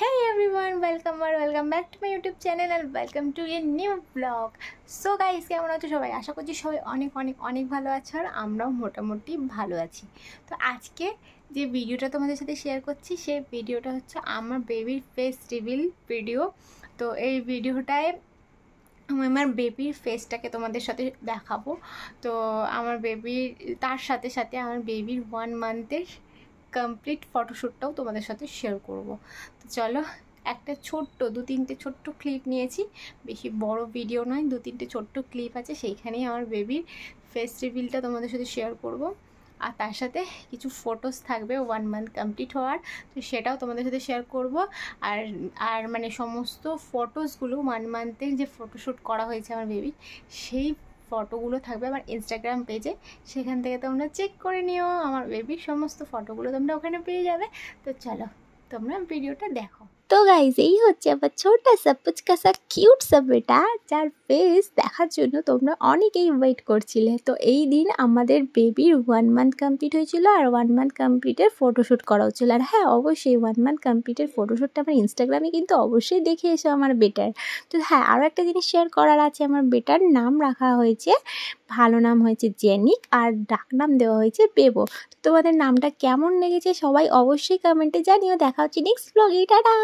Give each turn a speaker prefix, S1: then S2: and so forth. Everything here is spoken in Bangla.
S1: Hey everyone, welcome back to my YouTube channel and welcome to a new vlog. So guys, কেমন আছো সবাই? আশা করছি সবাই অনেক ভালো আছো আর আমরাও মোটামুটি ভালো আছি। তো আজকে যে ভিডিওটা তোমাদের সাথে শেয়ার করছি সেই ভিডিওটা হচ্ছে আমার বেবির ফেস রিভিল ভিডিও। তো এই ভিডিওটায় আমি আমার বেবির ফেসটাকে তোমাদের সাথে দেখাবো। তো আমার বেবির তার সাথে সাথে আমার বেবির 1 মান্থের কমপ্লিট ফটোশ্যুটটাও তোমাদের সাথে শেয়ার করব। তো চলো, একটা ছোট্ট 2-3টে ছোট্ট ক্লিপ নিয়েছি, বেশি বড় ভিডিও নয়, 2-3টে ছোট্ট ক্লিপ আছে, সেইখানেই আমার বেবির ফেস রিভিলটা তোমাদের সাথে শেয়ার করব। আর তার সাথে কিছু ফটোস থাকবে 1 মান্থ কমপ্লিট হওয়ার, তো সেটাও তোমাদের সাথে শেয়ার করব। আর আর মানে সমস্ত ফটোসগুলো 1 মান্থের যে ফটোশ্যুট করা হয়েছে আমার বেবির, সেই ফটোগুলো থাকবে আমার ইনস্টাগ্রাম পেজে। সেখান থেকে তোমরা চেক করে নিও, আমার বেবির সমস্ত ফটোগুলো তোমরা ওখানে পেয়ে যাবে। তো চলো তোমরা ভিডিওটা দেখো। তো গাইজ, এই হচ্ছে আমার ছোটা সা পুচকা সা কিউট সা বেটা, যার ফেস দেখার জন্য তোমরা অনেকেই ওয়েট করছিলে। তো এই দিন আমাদের বেবির 1 মান্থ কমপ্লিট হয়েছিল আর 1 মান্থ কমপ্লিটের ফটোশ্যুট করা হচ্ছিল। আর হ্যাঁ, অবশ্যই 1 মান্থ কমপ্লিটের ফটোশ্যুটটা আমার ইনস্টাগ্রামে কিন্তু অবশ্যই দেখে এসো আমার বেটার। তো হ্যাঁ, আরও একটা জিনিস শেয়ার করার আছে, আমার বেটার নাম রাখা হয়েছে, ভালো নাম হয়েছে জেনিক আর ডাক নাম দেওয়া হয়েছে বেবো। তো তোমাদের নামটা কেমন লেগেছে সবাই অবশ্যই কমেন্টে জানিও। দেখা হচ্ছে নেক্সট ব্লগে, টাটা।